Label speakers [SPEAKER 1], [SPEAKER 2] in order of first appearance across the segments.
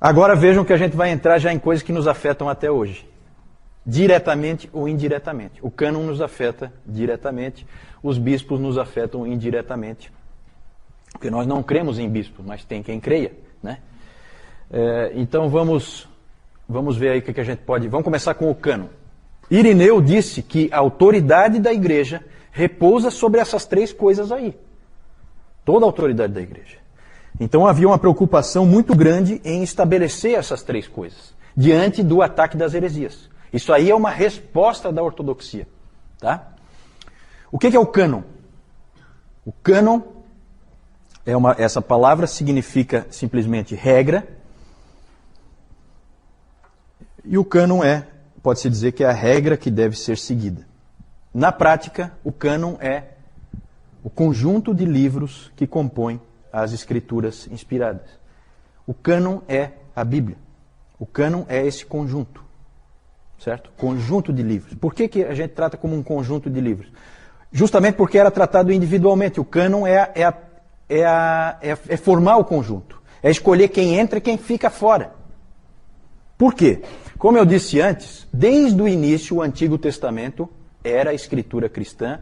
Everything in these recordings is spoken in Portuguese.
[SPEAKER 1] Agora vejam que a gente vai entrar já em coisas que nos afetam até hoje. Diretamente ou indiretamente. O cânon nos afeta diretamente, os bispos nos afetam indiretamente. Porque nós não cremos em bispos, mas tem quem creia, né? Então vamos ver aí o que a gente pode... Vamos começar com o cânon. Irineu disse que a autoridade da igreja repousa sobre essas três coisas aí. Toda a autoridade da igreja. Então havia uma preocupação muito grande em estabelecer essas três coisas, diante do ataque das heresias. Isso aí é uma resposta da ortodoxia. Tá? O que é o cânon? O cânon, essa palavra significa simplesmente regra, e o cânon pode-se dizer que é a regra que deve ser seguida. Na prática, o cânon é o conjunto de livros que compõem as escrituras inspiradas. O cânon é a Bíblia. O cânon é esse conjunto. Certo? Conjunto de livros. Por que a gente trata como um conjunto de livros? Justamente porque era tratado individualmente. O cânon é formar o conjunto. É escolher quem entra e quem fica fora. Por quê? Como eu disse antes, desde o início o Antigo Testamento era a escritura cristã,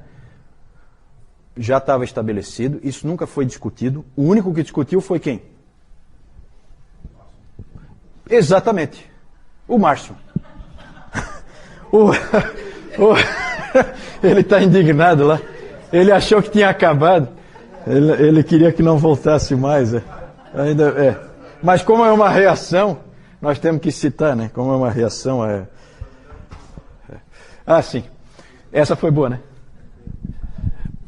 [SPEAKER 1] já estava estabelecido, isso nunca foi discutido. O único que discutiu foi quem? Exatamente, o Márcio. Ele está indignado lá. Ele achou que tinha acabado. Ele queria que não voltasse mais. Mas como é uma reação, nós temos que citar, né? Como é uma reação. Sim. Essa foi boa, né?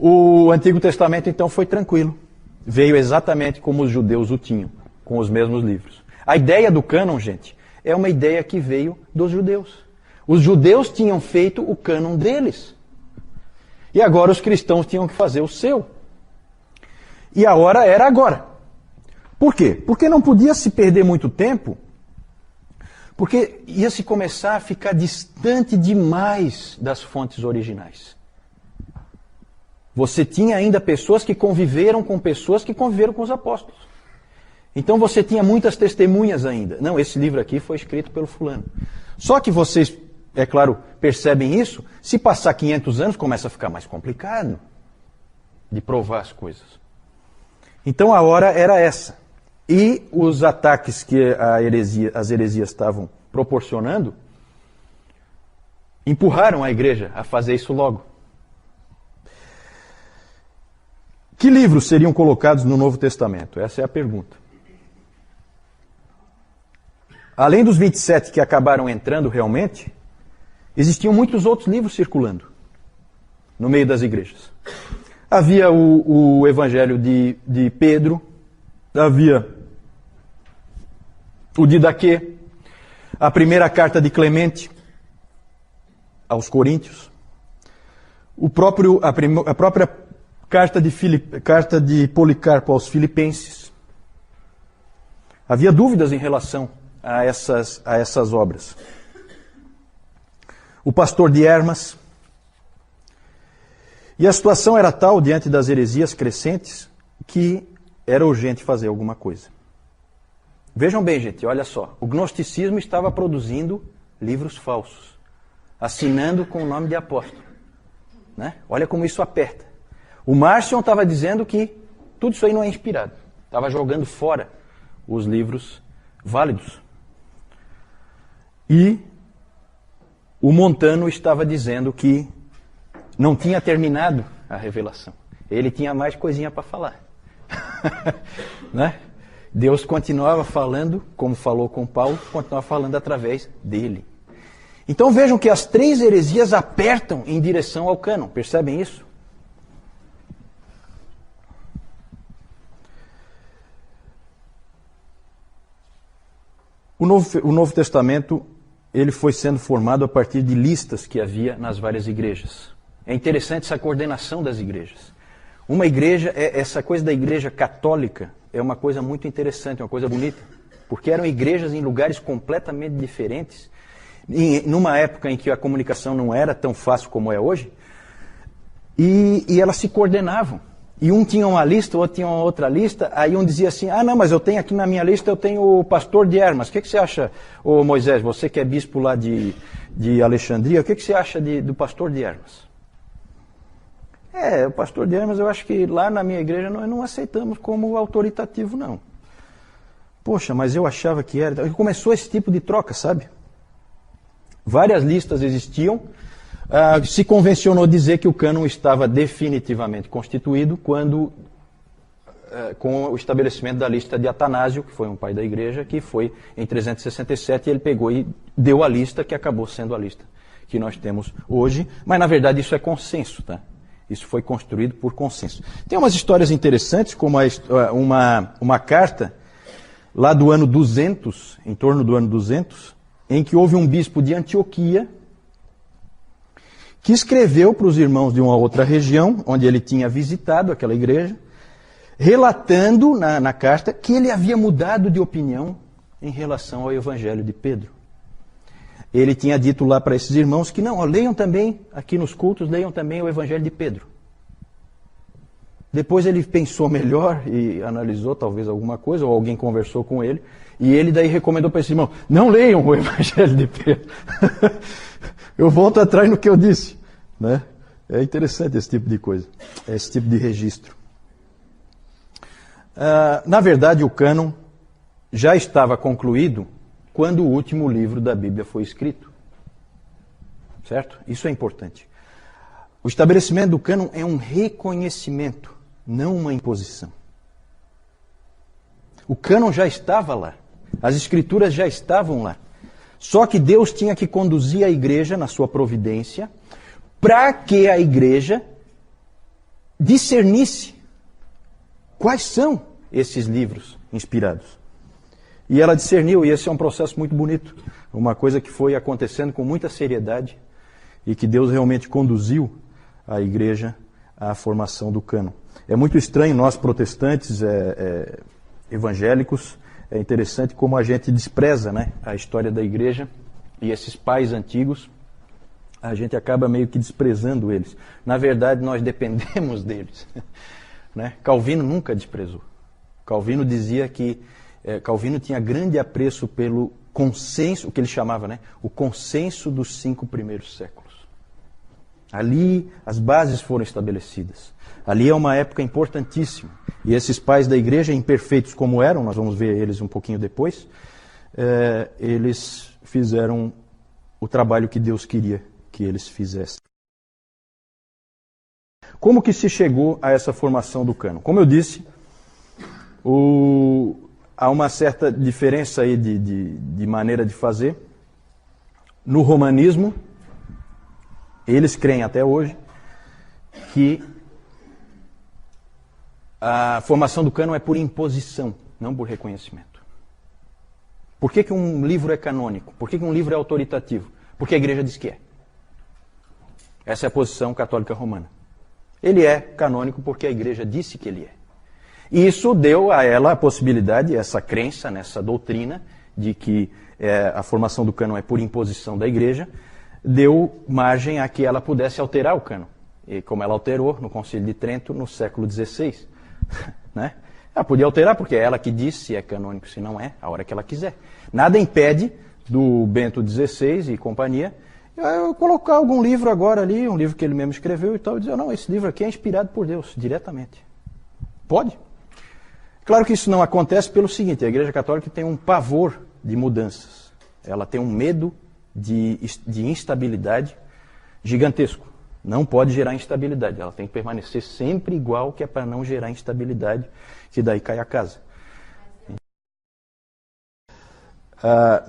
[SPEAKER 1] O Antigo Testamento, então, foi tranquilo. Veio exatamente como os judeus o tinham, com os mesmos livros. A ideia do cânon, gente, é uma ideia que veio dos judeus. Os judeus tinham feito o cânon deles. E agora os cristãos tinham que fazer o seu. E a hora era agora. Por quê? Porque não podia se perder muito tempo, porque ia se começar a ficar distante demais das fontes originais. Você tinha ainda pessoas que conviveram com pessoas que conviveram com os apóstolos. Então você tinha muitas testemunhas ainda. Não, esse livro aqui foi escrito pelo fulano. Só que vocês, é claro, percebem isso, se passar 500 anos começa a ficar mais complicado de provar as coisas. Então a hora era essa. E os ataques que as heresias estavam proporcionando empurraram a igreja a fazer isso logo. Que livros seriam colocados no Novo Testamento? Essa é a pergunta. Além dos 27 que acabaram entrando realmente, existiam muitos outros livros circulando no meio das igrejas. Havia o Evangelho de Pedro, havia o Didaquê, a primeira carta de Clemente aos Coríntios, a própria carta de Policarpo aos Filipenses. Havia dúvidas em relação a essas obras. O pastor de Hermas. E a situação era tal, diante das heresias crescentes, que era urgente fazer alguma coisa. Vejam bem, gente, olha só. O gnosticismo estava produzindo livros falsos, assinando com o nome de apóstolo. Né? Olha como isso aperta. O Marcion estava dizendo que tudo isso aí não é inspirado. Estava jogando fora os livros válidos. E o Montano estava dizendo que não tinha terminado a revelação. Ele tinha mais coisinha para falar. Né? Deus continuava falando, como falou com Paulo, continuava falando através dele. Então vejam que as três heresias apertam em direção ao cânon. Percebem isso? O Novo Testamento ele foi sendo formado a partir de listas que havia nas várias igrejas. É interessante essa coordenação das igrejas. Uma igreja, essa coisa da igreja católica é uma coisa muito interessante, uma coisa bonita, porque eram igrejas em lugares completamente diferentes, numa época em que a comunicação não era tão fácil como é hoje, e elas se coordenavam. E um tinha uma lista, o outro tinha uma outra lista, aí um dizia assim, não, mas eu tenho aqui na minha lista, eu tenho o pastor de Hermas. O que você acha, ô Moisés, você que é bispo lá de Alexandria, o que você acha do pastor de Hermas? O pastor de Hermas, eu acho que lá na minha igreja nós não aceitamos como autoritativo, não. Poxa, mas eu achava que era. Começou esse tipo de troca, sabe? Várias listas existiam. Se convencionou dizer que o cânon estava definitivamente constituído quando, com o estabelecimento da lista de Atanásio, que foi um pai da igreja, que foi em 367, ele pegou e deu a lista que acabou sendo a lista que nós temos hoje. Mas, na verdade, isso é consenso, tá? Isso foi construído por consenso. Tem umas histórias interessantes, como uma carta lá do ano 200, em torno do ano 200, em que houve um bispo de Antioquia que escreveu para os irmãos de uma outra região, onde ele tinha visitado aquela igreja, relatando na carta que ele havia mudado de opinião em relação ao evangelho de Pedro. Ele tinha dito lá para esses irmãos que não, leiam também, aqui nos cultos, leiam também o evangelho de Pedro. Depois ele pensou melhor e analisou talvez alguma coisa, ou alguém conversou com ele, e ele daí recomendou para esses irmãos, não leiam o evangelho de Pedro. Eu volto atrás no que eu disse. Né? É interessante esse tipo de coisa, esse tipo de registro. Na verdade, o cânon já estava concluído quando o último livro da Bíblia foi escrito. Certo? Isso é importante. O estabelecimento do cânon é um reconhecimento, não uma imposição. O cânon já estava lá. As escrituras já estavam lá. Só que Deus tinha que conduzir a igreja na sua providência para que a igreja discernisse quais são esses livros inspirados. E ela discerniu, e esse é um processo muito bonito. Uma coisa que foi acontecendo com muita seriedade e que Deus realmente conduziu a igreja à formação do cânon. É muito estranho, nós protestantes evangélicos, é interessante como a gente despreza, né, a história da igreja e esses pais antigos, a gente acaba meio que desprezando eles. Na verdade, nós dependemos deles. Né? Calvino nunca desprezou. Calvino dizia que Calvino tinha grande apreço pelo consenso, o que ele chamava, né, o consenso dos 5 primeiros séculos. Ali as bases foram estabelecidas. Ali é uma época importantíssima. E esses pais da igreja, imperfeitos como eram, nós vamos ver eles um pouquinho depois, eles fizeram o trabalho que Deus queria que eles fizessem. Como que se chegou a essa formação do cânon? Como eu disse, há uma certa diferença aí de maneira de fazer. No romanismo, eles creem até hoje que a formação do cânon é por imposição, não por reconhecimento. Por que um livro é canônico? Por que um livro é autoritativo? Porque a igreja diz que é. Essa é a posição católica romana. Ele é canônico porque a igreja disse que ele é. E isso deu a ela a possibilidade, essa crença, nessa doutrina, de que a formação do cânon é por imposição da igreja, deu margem a que ela pudesse alterar o cânon. E como ela alterou no Concílio de Trento no século XVI. Né? Ela podia alterar porque é ela que disse se é canônico, se não é, a hora que ela quiser. Nada impede do Bento XVI e companhia eu colocar algum livro agora ali, um livro que ele mesmo escreveu e tal, e dizer, não, esse livro aqui é inspirado por Deus, diretamente. Pode. Claro que isso não acontece pelo seguinte, a Igreja Católica tem um pavor de mudanças. Ela tem um medo de instabilidade gigantesco. Não pode gerar instabilidade, ela tem que permanecer sempre igual, que é para não gerar instabilidade, que daí cai a casa.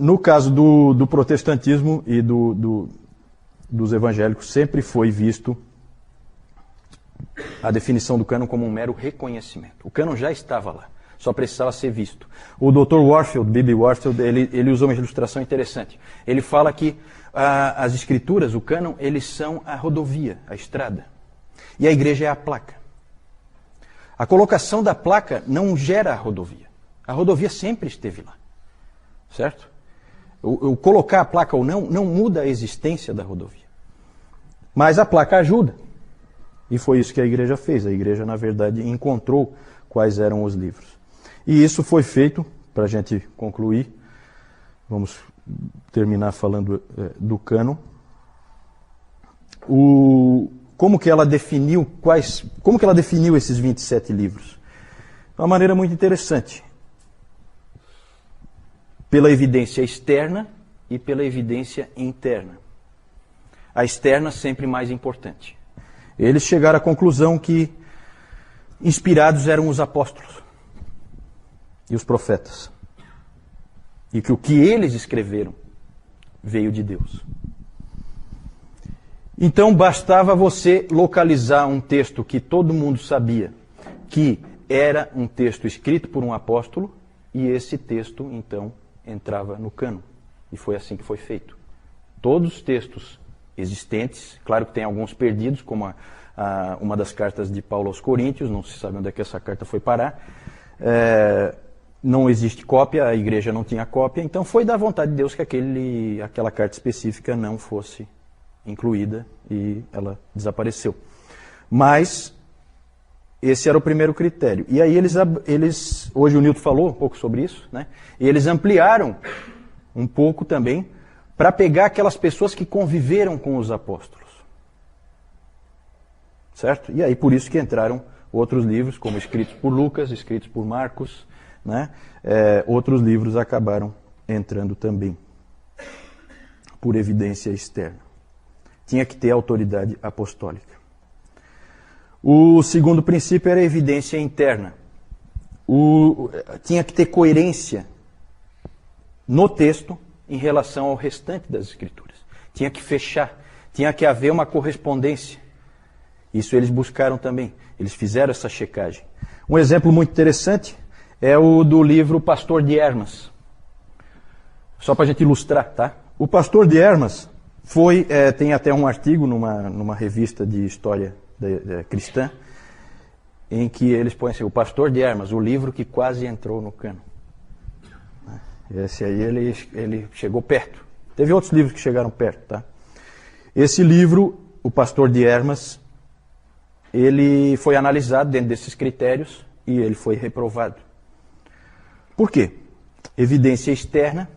[SPEAKER 1] No caso do protestantismo e dos evangélicos, sempre foi visto a definição do cânon como um mero reconhecimento. O cânon já estava lá, só precisava ser visto. O Dr. Warfield, B.B. Warfield, ele usou uma ilustração interessante. Ele fala que as escrituras, o cânon, eles são a rodovia, a estrada. E a igreja é a placa. A colocação da placa não gera a rodovia. A rodovia sempre esteve lá. Certo? O colocar a placa ou não muda a existência da rodovia. Mas a placa ajuda. E foi isso que a igreja fez. A igreja, na verdade, encontrou quais eram os livros. E isso foi feito, para a gente concluir, vamos terminar falando do cânon. Como que ela definiu esses 27 livros? De uma maneira muito interessante. Pela evidência externa e pela evidência interna. A externa sempre mais importante. Eles chegaram à conclusão que inspirados eram os apóstolos e os profetas. E que o que eles escreveram veio de Deus. Então bastava você localizar um texto que todo mundo sabia que era um texto escrito por um apóstolo, e esse texto, então, entrava no cânon. E foi assim que foi feito. Todos os textos existentes, claro que tem alguns perdidos, como uma das cartas de Paulo aos Coríntios, não se sabe onde é que essa carta foi parar, não existe cópia, a igreja não tinha cópia, então foi da vontade de Deus que aquela carta específica não fosse incluída e ela desapareceu. Mas esse era o primeiro critério. E aí eles hoje o Nilton falou um pouco sobre isso, né? E eles ampliaram um pouco também para pegar aquelas pessoas que conviveram com os apóstolos. Certo? E aí por isso que entraram outros livros, como escritos por Lucas, escritos por Marcos, né? Outros livros acabaram entrando também, por evidência externa. Tinha que ter autoridade apostólica. O segundo princípio era a evidência interna. Tinha que ter coerência no texto em relação ao restante das Escrituras. Tinha que fechar, tinha que haver uma correspondência. Isso eles buscaram também, eles fizeram essa checagem. Um exemplo muito interessante é o do livro Pastor de Hermas. Só para a gente ilustrar, tá? O Pastor de Hermas tem até um artigo numa revista de história cristã, em que eles põem assim, o Pastor de Hermas, o livro que quase entrou no cânon. Esse aí ele chegou perto. Teve outros livros que chegaram perto, tá? Esse livro, o Pastor de Hermas, ele foi analisado dentro desses critérios e ele foi reprovado. Por quê? Evidência externa.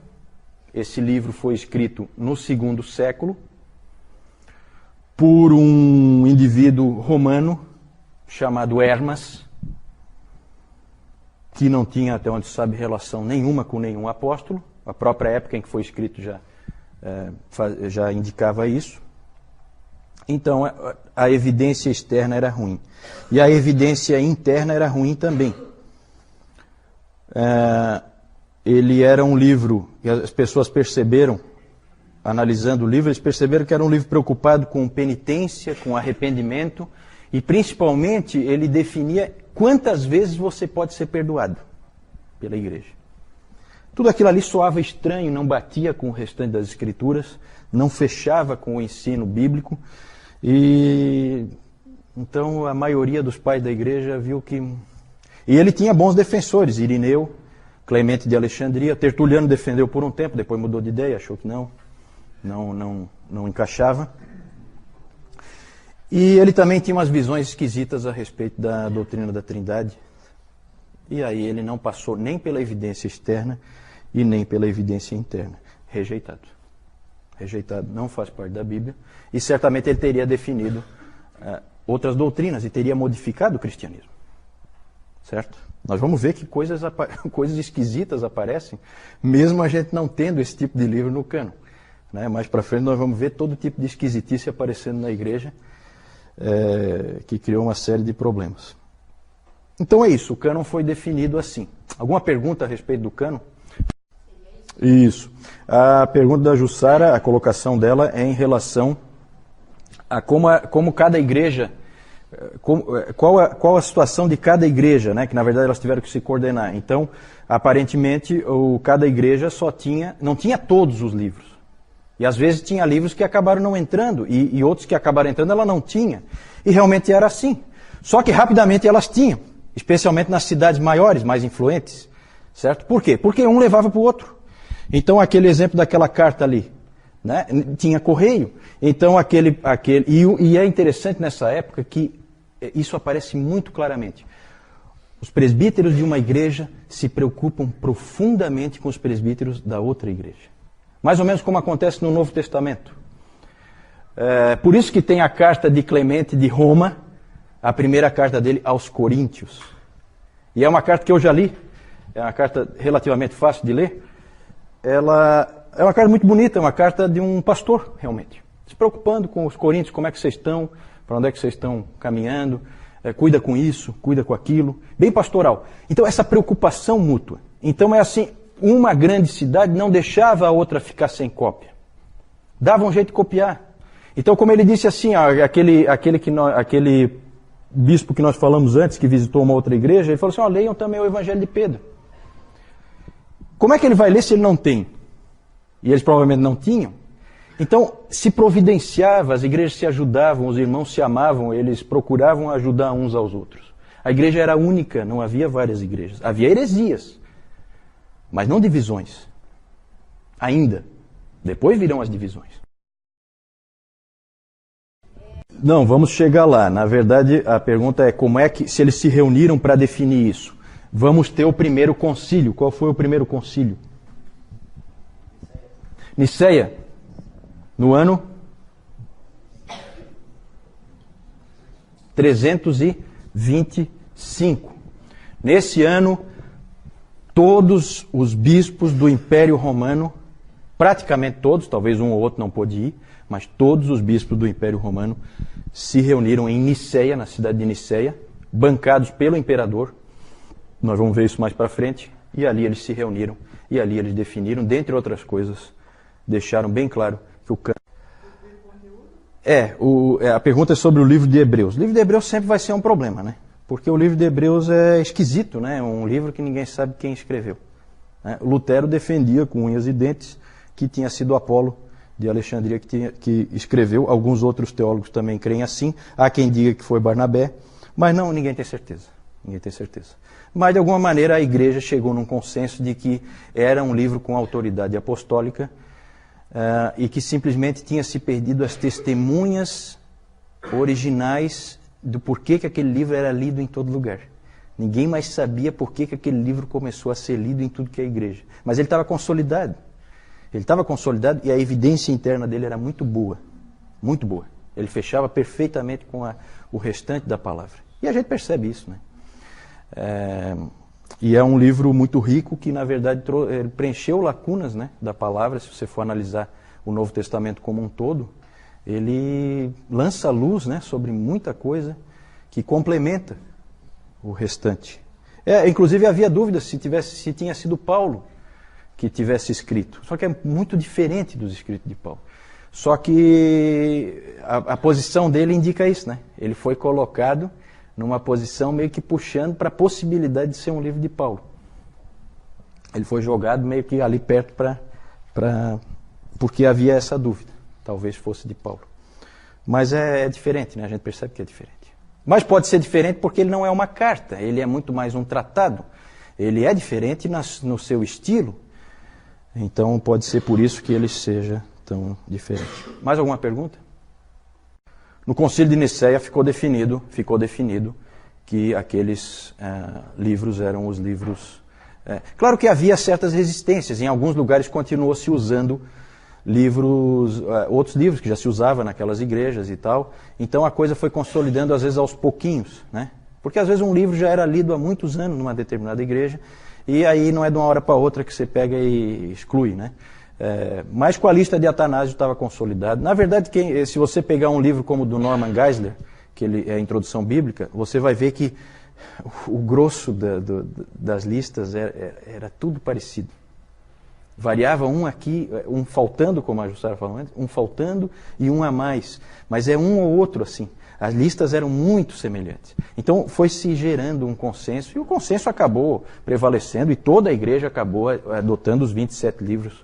[SPEAKER 1] Esse livro foi escrito no II século por um indivíduo romano chamado Hermas, que não tinha, até onde se sabe, relação nenhuma com nenhum apóstolo. A própria época em que foi escrito já indicava isso. Então, a evidência externa era ruim. E a evidência interna era ruim também. Ele era um livro, e as pessoas perceberam, analisando o livro, eles perceberam que era um livro preocupado com penitência, com arrependimento, e principalmente ele definia quantas vezes você pode ser perdoado pela igreja. Tudo aquilo ali soava estranho, não batia com o restante das Escrituras, não fechava com o ensino bíblico, e então a maioria dos pais da igreja viu que... E ele tinha bons defensores, Irineu, Clemente de Alexandria, Tertuliano defendeu por um tempo, depois mudou de ideia, achou que não encaixava. E ele também tinha umas visões esquisitas a respeito da doutrina da Trindade. E aí ele não passou nem pela evidência externa e nem pela evidência interna. Rejeitado. Rejeitado, não faz parte da Bíblia. E certamente ele teria definido outras doutrinas e teria modificado o cristianismo. Certo? Nós vamos ver que coisas esquisitas aparecem, mesmo a gente não tendo esse tipo de livro no cânon. Né? Mais para frente nós vamos ver todo tipo de esquisitice aparecendo na igreja, que criou uma série de problemas. Então é isso, o cânon foi definido assim. Alguma pergunta a respeito do cânon? Isso. A pergunta da Jussara, a colocação dela é em relação a como cada igreja... Qual a situação de cada igreja, né? Que na verdade elas tiveram que se coordenar. Então, aparentemente, cada igreja não tinha todos os livros. E às vezes tinha livros que acabaram não entrando, e outros que acabaram entrando ela não tinha. E realmente era assim. Só que rapidamente elas tinham, especialmente nas cidades maiores, mais influentes. Certo? Por quê? Porque um levava para o outro. Então aquele exemplo daquela carta ali, né? Tinha correio. Então e é interessante nessa época que isso aparece muito claramente. Os presbíteros de uma igreja se preocupam profundamente com os presbíteros da outra igreja. Mais ou menos como acontece no Novo Testamento. Por isso que tem a carta de Clemente de Roma, a primeira carta dele aos Coríntios. E é uma carta que eu já li, é uma carta relativamente fácil de ler. Ela é uma carta muito bonita, é uma carta de um pastor, realmente. Se preocupando com os coríntios, como é que vocês estão, para onde é que vocês estão caminhando, cuida com isso, cuida com aquilo, bem pastoral. Então essa preocupação mútua. Então é assim, uma grande cidade não deixava a outra ficar sem cópia. Dava um jeito de copiar. Então como ele disse assim, aquele bispo que nós falamos antes, que visitou uma outra igreja, ele falou assim, leiam também o Evangelho de Pedro. Como é que ele vai ler se ele não tem? E eles provavelmente não tinham. Então, se providenciava, as igrejas se ajudavam, os irmãos se amavam, eles procuravam ajudar uns aos outros. A igreja era única, não havia várias igrejas. Havia heresias, mas não divisões. Ainda. Depois virão as divisões. Não, vamos chegar lá. Na verdade, a pergunta é como é que, se eles se reuniram para definir isso. Vamos ter o primeiro concílio. Qual foi o primeiro concílio? Niceia, no ano 325. Nesse ano, todos os bispos do Império Romano, praticamente todos, talvez um ou outro não pôde ir, mas todos os bispos do Império Romano se reuniram em Niceia, na cidade de Niceia, bancados pelo imperador. Nós vamos ver isso mais para frente. E ali eles se reuniram, e ali eles definiram, dentre outras coisas, deixaram bem claro que o cânon... a pergunta é sobre o livro de Hebreus. O livro de Hebreus sempre vai ser um problema, né? Porque o livro de Hebreus é esquisito, né? É um livro que ninguém sabe quem escreveu. Lutero defendia com unhas e dentes que tinha sido Apolo de Alexandria que escreveu. Alguns outros teólogos também creem assim. Há quem diga que foi Barnabé, mas não, ninguém tem certeza. Ninguém tem certeza. Mas, de alguma maneira, a igreja chegou num consenso de que era um livro com autoridade apostólica e que simplesmente tinha se perdido as testemunhas originais do porquê que aquele livro era lido em todo lugar. Ninguém mais sabia porquê que aquele livro começou a ser lido em tudo que é igreja. Mas ele estava consolidado. Ele estava consolidado e a evidência interna dele era muito boa. Muito boa. Ele fechava perfeitamente com o restante da palavra. E a gente percebe isso, né? E é um livro muito rico que, na verdade, preencheu lacunas, né, da palavra. Se você for analisar o Novo Testamento como um todo, ele lança luz, né, sobre muita coisa que complementa o restante. Inclusive havia dúvida se tinha sido Paulo que tivesse escrito. Só que é muito diferente dos escritos de Paulo. Só que a posição dele indica isso, né? Ele foi colocado numa posição meio que puxando para a possibilidade de ser um livro de Paulo. Ele foi jogado meio que ali perto porque havia essa dúvida. Talvez fosse de Paulo. Mas é diferente, né? A gente percebe que é diferente. Mas pode ser diferente porque ele não é uma carta, ele é muito mais um tratado. Ele é diferente no seu estilo, então pode ser por isso que ele seja tão diferente. Mais alguma pergunta? No Concílio de Niceia ficou definido que aqueles livros eram os livros... Claro que havia certas resistências, em alguns lugares continuou se usando outros livros que já se usavam naquelas igrejas e tal, então a coisa foi consolidando às vezes aos pouquinhos, né? Porque às vezes um livro já era lido há muitos anos numa determinada igreja, e aí não é de uma hora para outra que você pega e exclui, né? Mas com a lista de Atanásio estava consolidado. Na verdade, se você pegar um livro como o do Norman Geisler, que é a Introdução Bíblica, você vai ver que o grosso das listas era tudo parecido. Variava um aqui, um faltando, como a Jussara falou antes, um faltando e um a mais. Mas é um ou outro assim. As listas eram muito semelhantes. Então foi se gerando um consenso, e o consenso acabou prevalecendo, e toda a igreja acabou adotando os 27 livros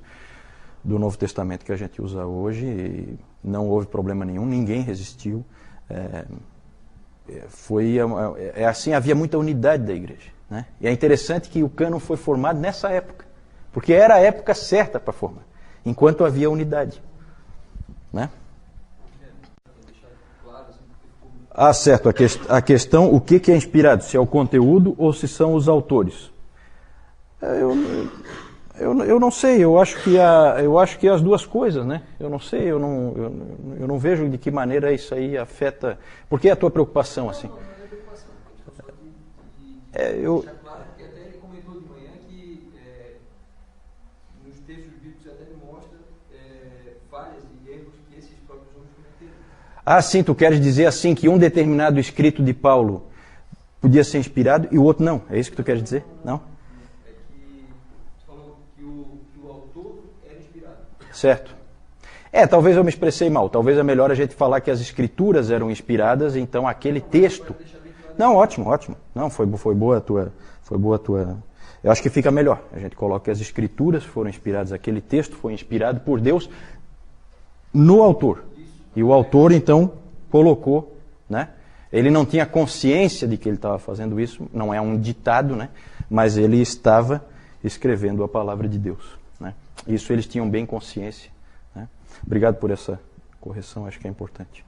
[SPEAKER 1] do Novo Testamento que a gente usa hoje, e não houve problema nenhum, ninguém resistiu. Assim, havia muita unidade da igreja, né? E é interessante que o cânon foi formado nessa época, porque era a época certa para formar, enquanto havia unidade. né? Ah, certo. A questão, o que é inspirado? Se é o conteúdo ou se são os autores? Eu não sei. Eu acho que é as duas coisas, né? Eu não sei. Eu não vejo de que maneira isso aí afeta. Por que a tua preocupação assim?
[SPEAKER 2] Não é preocupação.
[SPEAKER 1] Eu
[SPEAKER 2] Deixar claro que até ele comentou de manhã que nos textos bíblicos até ele mostra falhas e erros que esses próprios homens cometeram.
[SPEAKER 1] Ah, sim, tu queres dizer assim que um determinado escrito de Paulo podia ser inspirado e o outro não. É isso que tu queres dizer? Não?
[SPEAKER 2] É que tu falou que o autor era inspirado.
[SPEAKER 1] Certo. Talvez eu me expressei mal. Talvez é melhor a gente falar que as escrituras eram inspiradas, então aquele texto... Não, ótimo. Não, foi boa a tua... Eu acho que fica melhor. A gente coloca que as escrituras foram inspiradas, aquele texto foi inspirado por Deus no autor. E o autor, então, colocou, né? Ele não tinha consciência de que ele estava fazendo isso, não é um ditado, né? Mas ele estava escrevendo a palavra de Deus, né? Isso eles tinham bem consciência, né? Obrigado por essa correção, acho que é importante.